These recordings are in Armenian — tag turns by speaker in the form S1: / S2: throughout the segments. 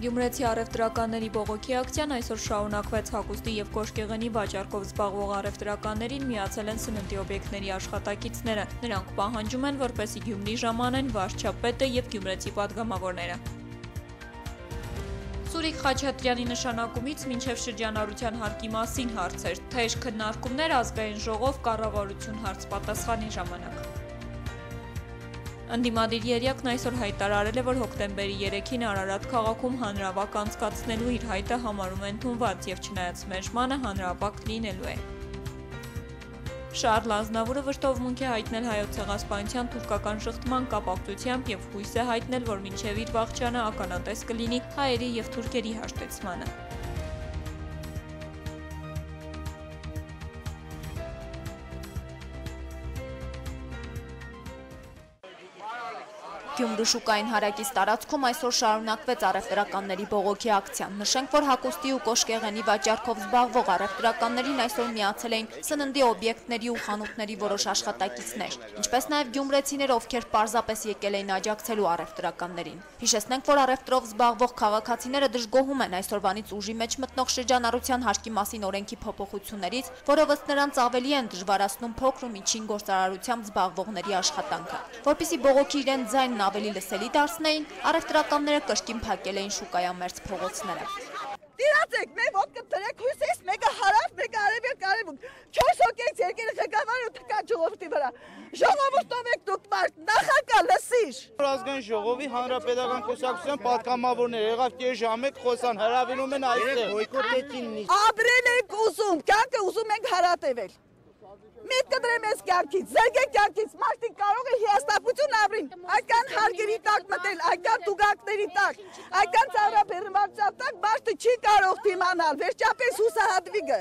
S1: Գյումրեցի առևտրականների բողոքի ակցիան այսօր շարունակվեց հագուստի և կոշկեղենի վաճառքով զբաղվող առևտրականներին միացել են սննդի օբյեկտների աշխատակիցները։ Նրանք պահանջում են, որպեսզի Գյումրի ժամանեն վարչապետը և գյումրեցի պատգամավորները։ Սուրիկ Խաչատրյանի նշանակումից մինչև շրջանառության հարկի մասին հարցեր, թեժ քննարկումներ ազգային ժողով կառավարություն հարց պատասխանի ժամանակ։ Ընդդիմադիր երյակն այսօր հայտարարել է, որ հոկտեմբերի 3-ին Արարատ քաղաքում հանրավակ անցկացնելու իր հայտը համարում է ընդունված և չնայած մերժմանը հանրավակ լինելու է։ Շարլ Ազնավուրը վշտովմունք է հայտնել Հայոց ցեղասպանության թուրքական շղթման կապակցությամբ և հույս է հայտնել, որ մինչև իր վախճանը ականատես կլինի հայերի և թուրքերի հաշտեցմանը։ Գյումրու շուկային հարակից տարածքում այսօր շարունակվեց առևտրականների բողոքի ակցիան։ Նշենք, որ հագուստի ու կոշկեղենի վաճառքով զբաղվող առևտրականներին այսօր միացել էին սննդի օբյեկտների ու խանութների որոշ աշխատակիցներ, ինչպես նաև գյումրեցիներ, ովքեր պարզապես եկել էին աջակցելու առևտրականներին։ Հիշեցնենք, որ առևտրով զբաղվող քաղաքացիները դժգոհում են այսօրվանից ուժի մեջ մտնող շրջանառության հարկի մասին օրենքի փոփոխություններից, որով ըստ նրանց ավելի են դժվարացնում փոքր ու միջին գործարարությամբ զբաղվողների աշխատանքը։ Որպեսզի բողոքի իրենց ձայնն ավելի լսելի դարձնեին, առևտրականները կրկին փակել էին շուկայամերձ փողոցները։
S2: Դիրացեք, մեր ոտքը դրեք հյուսիս, մեկը հարավ, մեկը արևելք, արևմուտք։ 4 հոգից երկերը ղեկավարը ու թքա ժողովրդի վրա։ Ժողովուրդով եք դուք մարդ, նախակա լսիր։
S3: Ազգային ժողովի հանրապետական կուսակցության պատգամավորներ եղավ կես ժամ եք խոսան, հրավիրում են այստեղ։ Բոյկոտեցին նիստ։
S2: Ապրել եք ուզում, կյանքը ուզում ենք հարատևել։ Միտքը դրեմ ես կյանքից, զրգեք կյանքից, մարդիկ կարող է հիասթափություն ապրին, այդքան հարգերի տակ մտել, այդքան տուգակների տակ, այդքան ծառաբերմարության տակ, մարդը չի կարող դիմանալ, վերջապես հուսահատվի գը։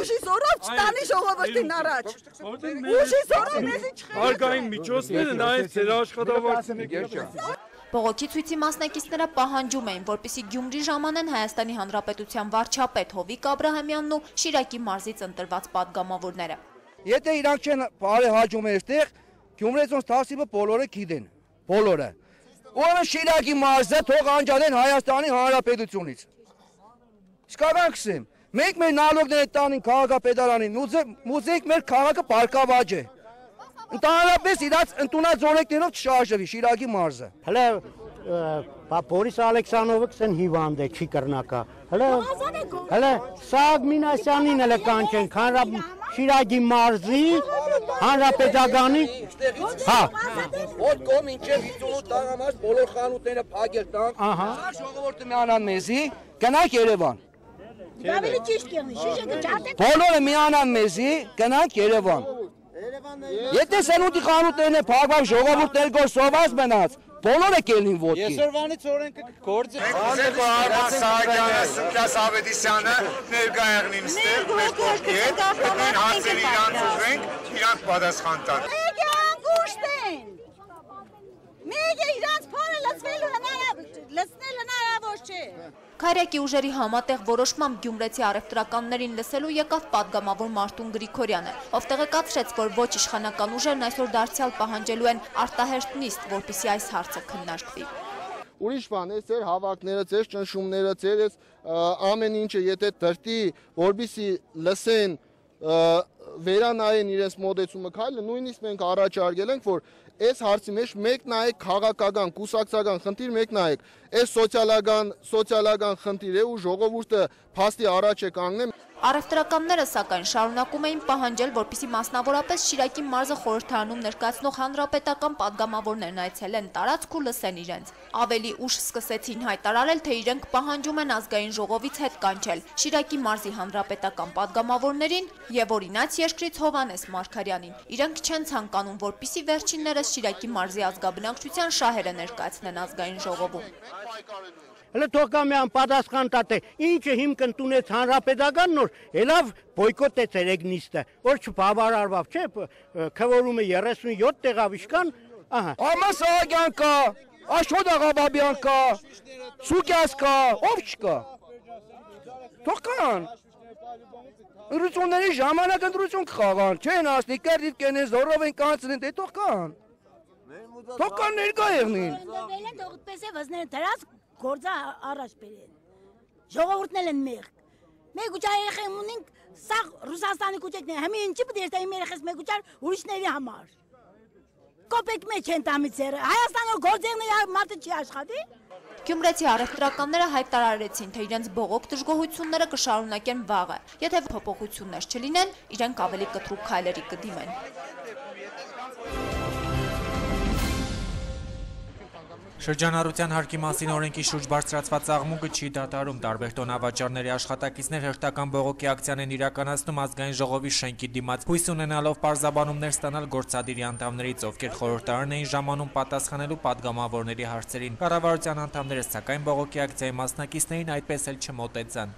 S2: Ուժի զորով չտանի ժողովրդին առաջ, ուժի զորով մեզի չխելը։
S4: Հարկային միջոցները նաև ձեր աշխատավարձը։
S1: Բողոքի ցույցի մասնակիցները պահանջում էին, որպեսզի Գյումրի ժամանեն Հայաստանի Հանրապետության վարչապետ Հովիկ Աբրահամյանն ու Շիրակի մարզից ընտրված պատգամավորները։
S5: Եթե իրանք չեն բարեհաջում այստեղ, Գյումրեցոնց թասիբը բոլորը գիտեն, բոլորը։ Ուրեմն Շիրակի մարզը թող անջատեն Հայաստանի Հանրապետությունից։ Իսկականքսեմ, մենք մեր նալոգները տանին քաղաքապետարանին, մուզենք մեր քաղաքը բարգավաճ է։ Ընդհանրապես իրաց ընդունած օրենքներով չշարժվի Շիրակի մարզը։
S6: Հələ Բորիս Ալեքսանովը կսեն հիվանդ է, չի կրնակա։ Հələ Սաղ Մինասյանին հələ կանչենք, Շիրակի մարզի, հանրապետականի, հա։
S5: Ոտ կողմ ինչև 58 տաղամաս բոլոր խանութները փակել տանք, ժողովուրդը միանան մեզի, գնանք Երևան։ Բոլորը միանան մեզի, գնանք Երևան։ Եթե սնունդի խանութներն են փակված, ժողովուրդն էլ գործոված մնաց, բոլորը կելնին ոտքի։
S3: Այսօրվանից օրենքը գործի։
S7: Ոնց է Արման Սահակյանը, Սուքյաս Ավետիսյանը ներկա եղնին ստեղ մեր կողքի հետ, այդ հարցերը իրանց ուղենք, իրանք պատասխան տան։
S2: Մեկ է անգուշտ են։ Մեկ է իրանց փորը լցնել հնարավոր չէ։
S1: Քայրեկի ուժերի համատեղ որոշմամբ գյումրեցի առևտրականներին լսելու եկավ պատգամավոր Մարտուն Գրիգորյանը, ով տեղեկացրեց, որ ոչ իշխանական ուժերն այսօր դարձյալ պահանջելու են արտահերթ նիստ, որպեսզի այս հարցը քննարկվի։
S8: Ուրիշ բան է, ձեր հավաքները, ձեր ճնշումները, ձեր ամեն ինչը եթե դրտի, որպեսզի լսեն, վերանայեն իրենց մոտեցումը քայլը, նույնիսկ մենք առաջարկել ենք, որ այս հարցի մեջ մեկ նայեք քաղաքական, կուսակցական խնդիր, մեկ նայեք, այս սոցիալական խնդիր է ու ժողովուրդը փաստի առաջ է կանգնել։
S1: Առևտրականները սակայն շարունակում էին պահանջել, որպեսզի մասնավորապես Շիրակի մարզը խորհրդարանում ներկայացնող հանրապետական պատգամավորներն այցելեն տարածք ու լսեն իրենց։ Ավելի ուշ սկսեցին հայտարարել, թե իրենք պահանջում են ազգային ժողովից հետ կանչել Շիրակի մարզի հանրապետական պատգամավորներին և օրինաց երկրից Հովհաննես Մարգարյանին։ Իրենք չեն ցանկանում, որպեսզի վերջիններս Շիրակի մարզի ազգաբնակչության շահերը ներկայացնեն ազգային ժողովում։
S6: Հələ թող կա մի անպատասխան տա թե ինչը հիմք ընդունեց հանրապետական նոր, ելավ բոյկոտեց երեք նիստը, որ չբավարարվավ, չէ, քվորումը 37 տեղավ իշքան, ահա։
S5: Արման Սահակյան կա, Աշոտ Աղաբաբյան կա, Սուքյաս կա, ով չկա։ Թող կան։ Ընտրությունների ժամանակ ընտրություն կխաղան, չեն ասնի, կերդիվ կենեն, զորով են կանցնեն, դե թող կան։ Թող կան ներկա եղնին։
S9: գործը առաջ բերեն։ Ժողովուրդն են մեղք։ Մեկ ուժ երեխան ունենք, սա Ռուսաստանի կուճեկն է, հիմա ինչի պետք է ստայի երեխաս մեկ ուժ ուրիշների համար։ Կոպեկ մեջ են տամից երը, Հայաստանով գործերները մարդը չի աշխատի։
S1: Գյումրեցի առևտրականները հայտարարեցին, թե իրենց բողոք դժգոհությունները կշարունակեն վաղը, եթե փոփոխություններ չլինեն, իրենք ավելի կտրուկ քայլերի կդիմեն։
S10: Շրջանառության հարկի մասին օրենքի շուրջ բարձրացված աղմուկը չի դադարում, տարբեր տոնավաճառների աշխատակիցներ հերթական բողոքի ակցիան են իրականացնում ազգային ժողովի շենքի դիմաց, հույս ունենալով պարզաբանումներ ստանալ գործադիրի անդամներից, ովքեր խորհրդարան էին ժամանում պատասխանելու падգամավորների հարցերին։ Կառավարության անդամները սակայն բողոքի ակցիայի մասնակիցներին այդպես էլ չմոտեցան։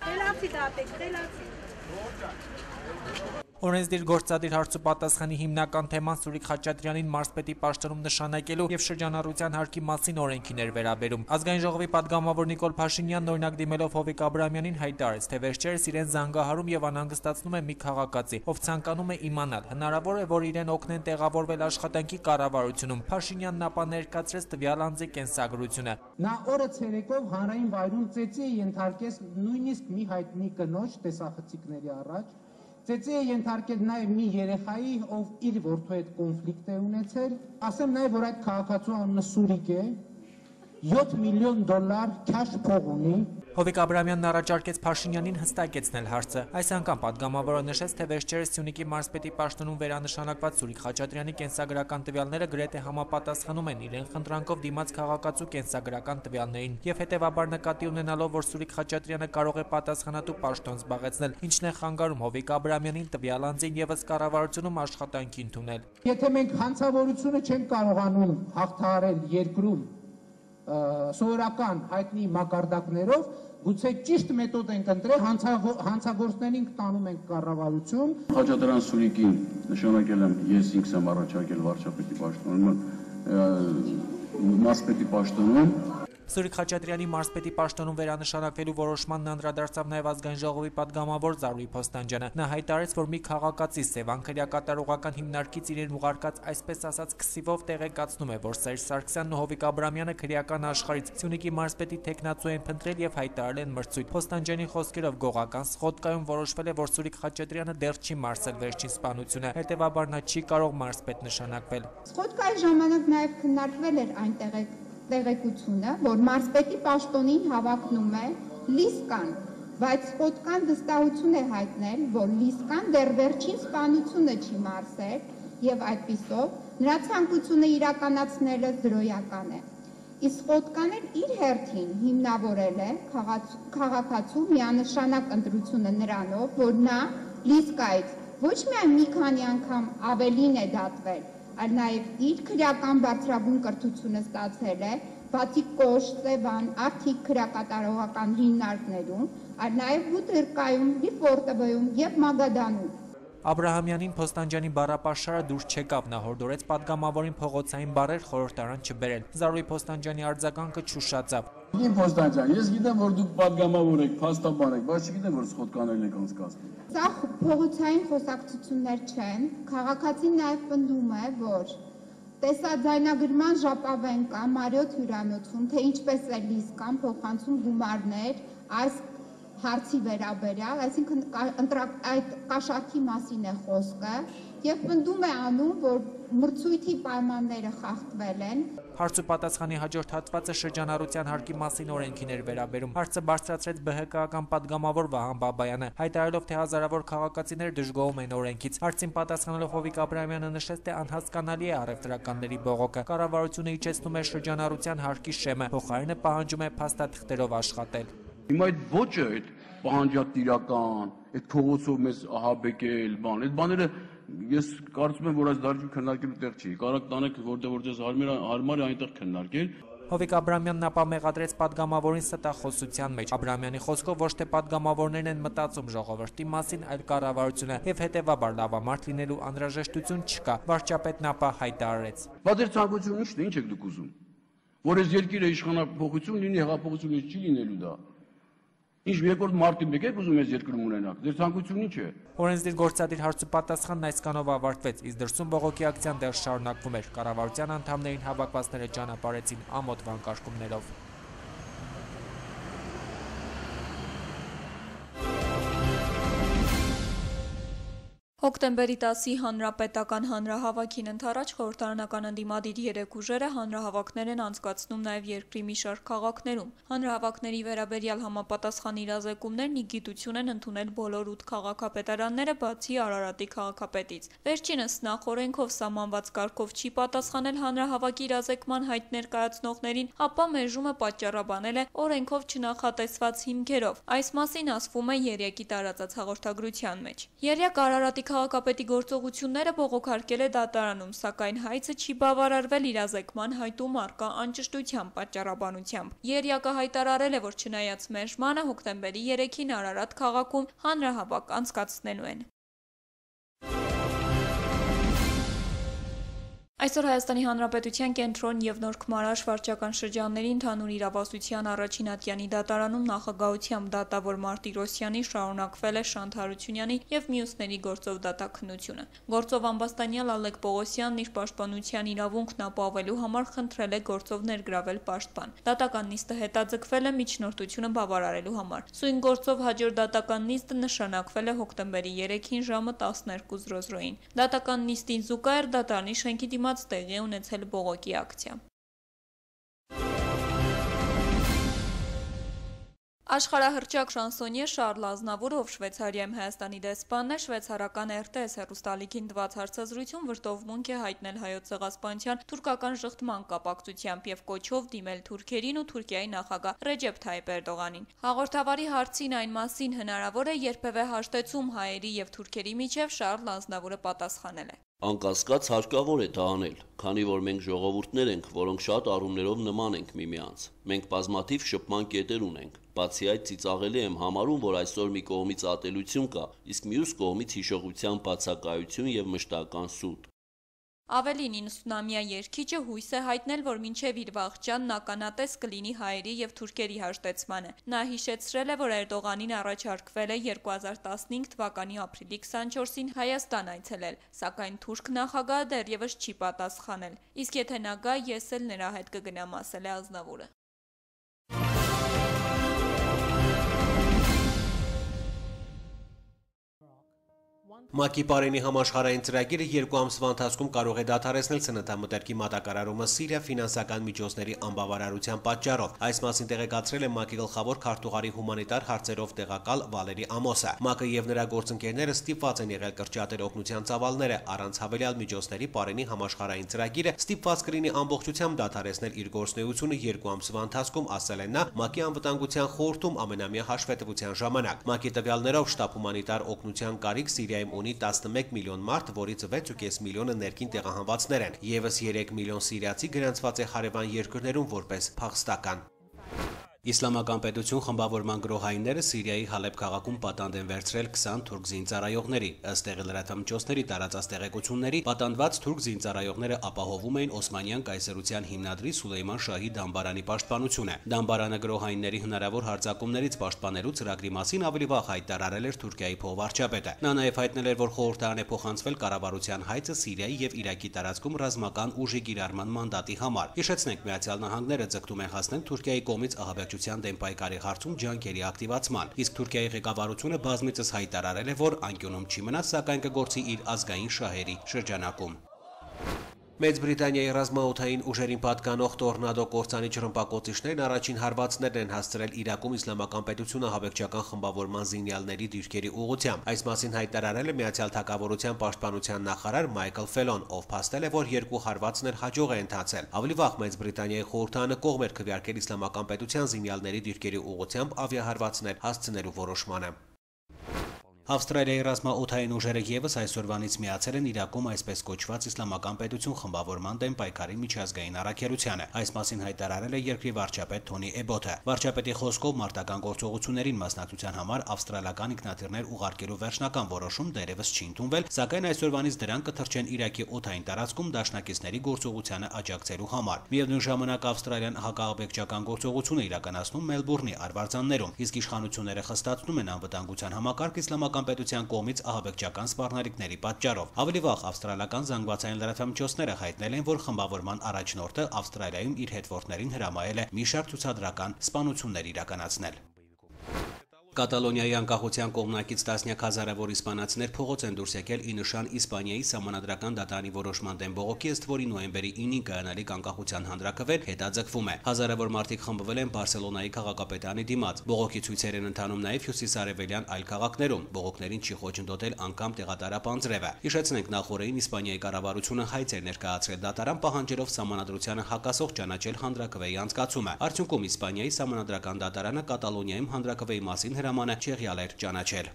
S10: Օրենսդիր գործադիր հարցու պատասխանի հիմնական թեման Սուրիկ Խաչատրյանին մարզպետի պաշտոնում նշանակելու եւ շրջանառության հարկի մասին օրենքին էր վերաբերում։ Ազգային ժողովի падգամավոր Նիկոլ Փաշինյանն օրինակ դիմելով Հովիկ Աբրահամյանին հայտարարեց, թե վերջերս իրեն զանգահարում եւ անհանգստացնում է մի քաղաքացի, ով ցանկանում է իմանալ, հնարավոր է, որ իրեն օգնեն տեղավորվել աշխատանքի կառավարությունում։ Փաշինյանն ապա ներկայացրեց տվյալ անձի կենսագրությունը։
S11: Նա օրը ցերեկով հանրային վայրում ծեծի է ենթարկեց նույնիսկ մի հայտնի կնոջ տեսախցիկների առաջ։ Ծեծի է ենթարկել նաև մի երեխայի, ով իր որդու հետ կոնֆլիկտ է ունեցել, ասեմ նաև, որ այդ քաղաքացու անունը Սուրիկ է, $7 միլիոն քաշ փող ունի։
S10: Հովիկ Աբրահամյանն առաջարկեց Փաշինյանին հստակեցնել հարցը։ Այս անգամ падգամավորը նշեց, թե վերջերս Սյունիքի մարզպետի պաշտոնում վերանշանակված Սուրիկ Խաչատրյանի կենսագրական տվյալները գրեթե համապատասխանում են իրեն խնդրանքով դիմաց քաղաքացու կենսագրական տվյալներին եւ հետեւաբար նկատի ունենալով, որ Սուրիկ Խաչատրյանը կարող է պատասխանատու պաշտոն զբաղեցնել, ինչն է խանգարում Հովիկ Աբրահամյանին տվյալ անձին եւս կառավարությունում աշխատանքի ընդունել։
S11: Եթե մենք հանցավորությունը չենք կարողանում հաղթահարել երկրում սովորական հայտնի մակարդակներով, գուցե ճիշտ մեթոդ ենք ընտրել, հանցագործներին տանում ենք կառավարություն։
S12: Խաչատրյան Սուրիկին նշանակել եմ ես ինքս եմ առաջարկել վարչապետի պաշտոնում, մարզպետի պաշտոնում։
S10: Սուրիկ Խաչատրյանի մարզպետի պաշտոնում վերանշանակվելու որոշմանն անդրադարձավ նաև ազգային ժողովի падգամավոր Զարուհի Փոստանջյանը։ Նա հայտարարեց, որ մի քաղաքացի Սևան քրեակատարողական հիմնարկից իրեն ուղարկած այսպես ասած քսիվով տեղեկացնում է, որ Սերժ Սարգսյանն ու Հովիկ Աբրահամյանը քրեական աշխարհից Սյունիքի մարզպետի տեխնացու են փնտրել եւ հայտարարել են մրցույթ։ Փոստանջյանի խոսքերով գողական սխոդկայում որոշվել է, որ Սուրիկ Խաչատրյանը դեռ չի մարսել վերջին սպանությունը, հետեւաբար նա չի կարող մարզպետ նշանակվել։
S13: Սխոդկայի ժամանակ նաև քննարկվել էր այնտեղ տեղեկությունը, որ մարզպետի պաշտոնին հավակնում է Լիսկան, բայց Սխոդկան վստահություն է հայտնել, որ Լիսկան դեռ վերջին սպանությունը չի մարսել եւ այդպիսով նրա ցանկությունը իրականացնելը զրոյական է։ Իսկ Սխոդկան էլ իր հերթին հիմնավորել է քաղաքացու միանշանակ ընտրությունը նրանով, որ նա Լիսկայից ոչ միայն մի քանի անգամ ավելին է դատվել, այլ նաև իր քրեական բարձրագույն կրթությունը ստացել է բացի Կոշ, Սևան, Արթիկ քրեակատարողական հիմնարկներում, այլ նաև Բուտերկայում, Լիֆորտովոյում եւ Մագադանում։
S10: Աբրահամյանին Փոստանջյանի բառապաշարը դուրս չեկավ, նա հորդորեց падգամավորին փողոցային բառեր խորհրդարան չբերել։ Զարուհի Փոստանջյանի արձագանքը չուշացավ։
S12: Իմ Փոստանջյան, ես գիտեմ, որ դուք падգամավոր եք, փաստաբան եք, բայց չգիտեմ, որ Սխոդկաներն եք անցկացնում։
S13: Սա փողոցային խոսակցություններ չեն, քաղաքացին նաև պնդում է, որ տեսաձայնագրման ժապավեն կա Մարիոթ հյուրանոցում, թե ինչպես է Լիսկան փոխանցում գումարներ այս հարցի վերաբերյալ, այսինքն այդ կաշառքի մասին է խոսքը եւ պնդում է անում, որ մրցույթի պայմանները խախտվել են։
S10: Հարցու պատասխանի հաջորդ հատվածը շրջանառության հարկի մասին օրենքին էր վերաբերում։ Հարցը բարձրացրեց ԲՀԿ-ական падգամավոր Վահան Բաբայանը, հայտարարելով, թե հազարավոր քաղաքացիներ դժգոհում են օրենքից։ Հարցին պատասխանելով Հովիկ Աբրահամյանը նշեց, թե անհասկանալի է առևտրականների բողոքը։ Կառավարությունը իջեցնում է շրջանառության հարկի շեմը, փոխարենը պահանջում է փաստաթղթերով աշխատել։
S12: Հիմա այդ ոճը, այդ պահանջատիրական, այդ փողոցով մեզ ահաբեկել, այդ բաները ես կարծում եմ, որ այս դարիճում քննարկելու տեղ չի։ Կարող տանեք որտեղ ձեզ հարմար է այնտեղ քննարկել։
S10: Հովիկ Աբրահամյանն ապա մեղադրեց падգամավորին ստախոսության մեջ։ Աբրահամյանի խոսքով ոչ թե падգամավորներն են մտածում ժողովրդի մասին, այլ կառավարությունը, եւ հետեւաբար լավամարդ լինելու անհրաժեշտություն չկա։ Վարչապետն ապա հայտարարեց.
S12: Բայց ձեր ցանկությունը ի՞նչն է, ինչ եք դուք ուզում։ Որ այս երկիրը իշխանափոխություն լինի, հեղափոխություն չի լինելու դա։ Ինչ երկրորդ մարտի մեկ եք ուզում այս երկրում ունենաք, ձեր ցանկությունն ինչ է։
S10: Օրենսդիր գործադիր հարցու պատասխանն այսքանով ավարտվեց, իսկ դրսում բողոքի ակցիան դեռ շարունակվում էր։ Կառավարության անդամներին հավաքվածները ճանապարհեցին ամոթ վանկարկումներով։
S1: Հոկտեմբերի 10-ի հանրապետական հանրահավաքին ընդառաջ խորհրդարանական ընդդիմադիր 3 ուժերը հանրահավաքներ են անցկացնում նաև երկրի մի շարք քաղաքներում։ Հանրահավաքների վերաբերյալ համապատասխան իրազեկումներն ի գիտություն են ընդունել բոլոր 8 քաղաքապետարանները, բացի Արարատի քաղաքապետից։ Վերջինս նախօրենքով սահմանված կարգով չի պատասխանել հանրահավաքի իրազեկման հայտ ներկայացնողներին, ապա մերժումը պատճառաբանել է օրենքով չնախատեսված հիմքերով։ Այս մասին ասվում է Երյակի տարածած հաղորդագրության մեջ։ Երյակ Արարատի քաղաքապետի գործողությունները բողոքարկել է դատարանում, սակայն հայցը չի բավարարվել իրազեկման հայտում առկա անճշտության պատճառաբանությամբ։ Երյակը հայտարարել է, որ չնայած մերժմանը հոկտեմբերի 3-ին Արարատ քաղաքում հանրահավաք անցկացնելու են։ Այսօր Հայաստանի Հանրապետության կենտրոն և Նորք Մարաշ վարչական շրջանների ընդհանուր իրավասության առաջին ատյանի դատարանում նախագահությամբ դատավոր Մարտիրոսյանի շարունակվել է Շանթ Հարությունյանի և մյուսների գործով դատաքննությունը։ Գործով ամբաստանյալ Ալեք Պողոսյանն իր պաշտպանության իրավունքն ապահովելու համար խնդրել է գործով ներգրավել պաշտպան։ Դատական նիստը հետաձգվել է միջնորդությունը բավարարելու համար։ Սույն գործով հաջորդ դատական նիստը նշանակվել է հոկտեմբերի 3-ին ժամը 12:00-ին։ Դատական նիստին զուգահեռ դատարանի շենքի դիմաց տեղի ունեցել բողոքի ակցիա։ Աշխարհահռչակ շանսոնիե Շարլ Ազնավուրը, ով Շվեյցարիայում Հայաստանի դեսպանն է, շվեյցարական RTS հեռուստալիքին տված հարցազրույցում վրդովմունք է հայտնել հայոց ցեղասպանության թուրքական շղթման կապակցությամբ եւ կոչով դիմել թուրքերին ու Թուրքիայի նախագահ Ռեջեփ Թայիփ Էրդողանին։ Հաղորդավարի հարցին այն մասին հնարավոր է երբևէ հաշտեցում հայերի եւ թուրքերի միջև Շարլ Ազնավուրը պատասխանել է.
S14: Անկասկած հարկավոր է դա անել, քանի որ մենք ժողովուրդներ ենք, որոնք շատ առումներով նման ենք միմյանց։ Մենք բազմաթիվ շփման կետեր ունենք։ Բացի այդ, ծիծաղելի եմ համարում, որ այսօր մի կողմից ատելություն կա, իսկ մյուս կողմից հիշողության բացակայություն եւ մշտական սուտ։
S1: Ավելին 90-ամյա երգիչը հույս է հայտնել, որ մինչև իր վաղճանն ականատես կլինի հայերի եւ թուրքերի հաշտեցմանը։ Նա հիշեցրել է, որ Էրդողանին առաջարկվել է 2015 թվականի ապրիլի 24-ին Հայաստան այցելել, սակայն թուրք նախագահը դեռևս չի պատասխանել։ Իսկ եթե նա գա, ես էլ նրա հետ կգնամ, ասել է Ազնավուրը։
S15: ՄԱԿ-ի Պարենի համաշխարհային ծրագիրը 2 ամսվա ընթացքում կարող է դադարեցնել սննդամթերքի մատակարարումը Սիրիա ֆինանսական միջոցների անբավարարության պատճառով։ Այս մասին տեղեկացրել է ՄԱԿ-ի գլխավոր քարտուղարի հումանիտար հարցերով տեղակալ Վալերի Ամոսը։ ՄԱԿ-ը եւ նրա գործընկերները ստիպված են եղել կրճատել օգնության ծավալները, առանց հավելյալ միջոցների Պարենի համաշխարհային ծրագիրը ստիպված կլինի ամբողջությամբ դադարեցնել իր գործունեությունը 2 ամսվա ընթացքում, ասել են նա ՄԱԿ-ի անվտանգության խորհրդում ամենամյա հաշվետվության ժամանակ։ ՄԱԿ-ի տվյալներով շտապ հումանիտար օգնության կարիք Սիրիայում ունի 11 միլիոն մարդ, որից 6.5 միլիոնը ներքին տեղահանվածներ են։ Եվս 3 միլիոն սիրիացի գրանցված է հարևան երկրներում որպես փախստական։ Իսլամական պետություն խմբավորման գրոհայինները Սիրիայի Հալեբ քաղաքում պատանդ են վերցրել 20 թուրք զինծառայողների։ Ըստ տեղի լրատվամիջոցների տարածած տեղեկությունների, պատանդված թուրք զինծառայողները ապահովում էին Օսմանյան կայսրության հիմնադրի Սուլեյման Շահի դամբարանի պաշտպանությունը։ Դամբարանը գրոհայինների հնարավոր հարձակումներից պաշտպանելու ծրագրի մասին ավելի վաղ հայտարարել էր Թուրքիայի փոխվարչապետը։ Նա նաև հայտնել էր, որ խորհրդարան է փոխանցվել կառավարության հայցը Սիրիայի եւ Իրաքի տարածքում ռազմական ուժի կիրառման մանդատի համար։ Հիշեցնենք, Միացյալ Նահանգները ձգտում են հասնել Թուրքիայի կողմից դեմ պայքարի հարցում ջանքերի ակտիվացման, իսկ Թուրքիայի ղեկավարությունը բազմիցս հայտարարել է, որ անկյունում չի մնա, սակայն կգործի իր ազգային շահերի շրջանակում։ Մեծ Բրիտանիայի ռազմաօդային ուժերին պատկանող տորնադո կործանի ջրմպակոծիչներն առաջին հարվածներն են հասցրել Իրաքում իսլամական պետությունը հավաքչական խմբավորման զինյալների դիրքերի ուղղությամբ։ Այս մասին հայտարարել է Միացյալ Թագավորության պաշտպանության նախարար Մայքլ Ֆելոն, ով փաստել է, որ 2 հարվածներ հաջող է ընթացել։ Ավելի վաղ Մեծ Բրիտանիայի խորհրդարանը կողմ էր քվեարկել իսլամական պետության զինյալների դիրքերի ուղղությամբ ավիահարվածներ հասցնելու որոշմանը։ Ավստրալիայի ռազմաօդային ուժերը եւս այսօրվանից միացել են Իրաքում այսպես կոչված իսլամական պետություն խմբավորման դեմ պայքարի միջազգային առաքելությանը։ Այս մասին հայտարարել է երկրի վարչապետ Թոնի Էբոթը։ Վարչապետի խոսքով մարտական գործողություններին մասնակցության համար ավստրալական ինքնաթիռներ ուղարկելու վերջնական որոշում դեռևս չի ընդունվել, սակայն այսօրվանից դրանք կթռչեն Իրաքի օդային տարածքում դաշնակիցների գործողությանը աջակցելու համար։ Միևնույն ժամանակ Ավստրալիան հակաահաբեկչական գործողություն է իրականացնում Մելբուրնի արվարձաններում, իսկ իշխանությունները խստացնում են անվտանգության համակարգ իսլամական պետության կողմից ահաբեկչական սպառնալիքների պատճառով։ Ավելի վաղ ավստրալիական զանգվածային լրատվամիջոցները հայտնել են, որ խմբավորման առաջնորդը Ավստրալիայում իր հետևորդներին հրամայել է մի շարք ցուցադրական սպանություններ իրականացնել։ Կատալոնիայի անկախության կողմնակից տասնյակ հազարավոր իսպանացիներ փողոց են դուրս եկել ի նշան Իսպանիայի սահմանադրական դատարանի որոշման դեմ բողոքի, ըստ որի նոյեմբերի 9-ին կայանալիք անկախության հանրաքվեր հետաձգվում է։ Հազարավոր մարդիկ խմբվել են Բարսելոնայի քաղաքապետարանի դիմաց։ Բողոքի ցույցեր են ընթանում նաև հյուսիսարևելյան այլ քաղաքներում։ Բողոքներին չի խոչընդոտել անգամ տեղատարապ անձրևը։ Հիշեցնենք, նախորդին Իսպանիայի կառավարությունը հայց էր ներկայացրել դատարան, պահանջելով սահմանադրությանը հակասող ճանաչել հանրաքվեի անցկացումը։ Արդյունքում Իսպանիայի սահմանադրական դատարանը Կատալոնիայում հանրաքվեի մասին հրամանը չեղյալ էր ճանաչել։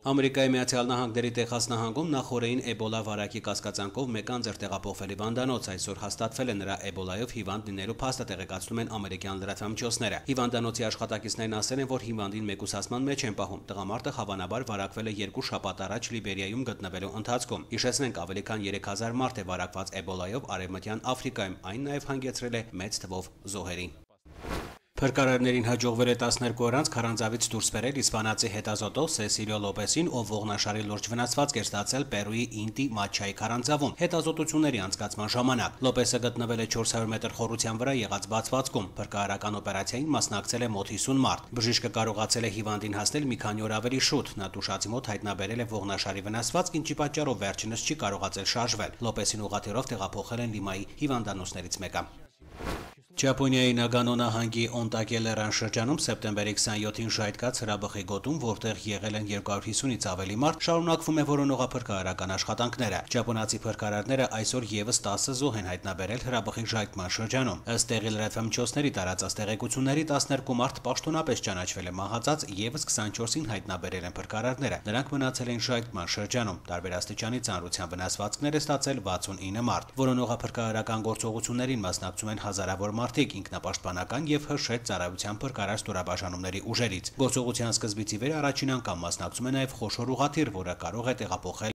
S15: Ամերիկայի Միացյալ Նահանգների Տեխաս նահանգում նախորդին էբոլա վարակի կասկածանքով մեկ անձ տեղափոխվել հիվանդանոց, այսօր հաստատվել է նրա էբոլայով հիվանդ լինելու փաստը, տեղեկացնում են ամերիկյան լրատվամիջոցները։ Հիվանդանոցի աշխատակիցներն ասել են, որ հիվանդին մեկուսացման մեջ են պահում։ Տղամարդը հավանաբար վարակվել է 2 շաբաթ առաջ Լիբերիայում գտնվելու ընթացքում։ Հիշեցնենք, ավելի քան 3000 մարդ է վարակված էբոլայով Արևմտյան Աֆրիկայում, այն նաև հանգեցրել է մեծ թվով զոհերի։ Փրկարարներին հաջողվել է 12 օր քարանձավից դուրս բերել իսպանացի հետազոտող Սեսիլիո Լոպեսին, ով ողնաշարի լուրջ վնասվածք էր ստացել Պերուի Ինտի Մաչայի քարանձավում հետազոտությունների անցկացման ժամանակ։ Լոպեսը գտնվել է 400 մետր խորության վրա եղած բացվածքում։ Փրկարարական օպերացիային մասնակցել է մոտ 50 մարդ։ Բժիշկը կարողացել է հիվանդին հասնել մի քանի օր ավելի շուտ։ Նա տուշացի մոտ հայտնաբերել է ողնաշարի վնասվածք, ինչի պատճառով վերջինս չի կարողացել շարժվել։ Լոպեսին ուղղաթիռով տեղափոխել են Լիմայի հիվանդանոցներից մեկը։ Ճապոնիայի Նագանո նահանգի Օնտակելերան շրջանում սեպտեմբերի 27-ին ժայթքած հրաբխի գոտում, որտեղ եղել են 250-ից ավելի մարդ, շարունակվում է որոնողափրկարարական աշխատանքները։ Ճապոնացի փրկարարները այսօր եւս 10 զոհ են հայտնաբերել հրաբխի ժայթքման շրջանում։ Ըստ տեղի լրատվամիջոցների տարածած տեղեկությունների 12 մարդ պաշտոնապես ճանաչվել է մահացած, եւս 24-ին հայտնաբերել են փրկարարները։ Նրանք մնացել են ժայթքման շրջանում։ Տարբեր աստիճանի ծանրության վնասվածքներ է ստացել 69 մարդ։ Որոնողափրկարարական գործողություններին մասնակցում են հազարավոր մարդիկ, ինքնապաշտպանական եւ հրշեջ ծառայության փրկարար ստորաբաժանումների ուժերից։ Գործողության սկզբից ի վեր առաջին անգամ մասնակցում է նաեւ խոշոր ուղղաթիռ, որը կարող է տեղափոխել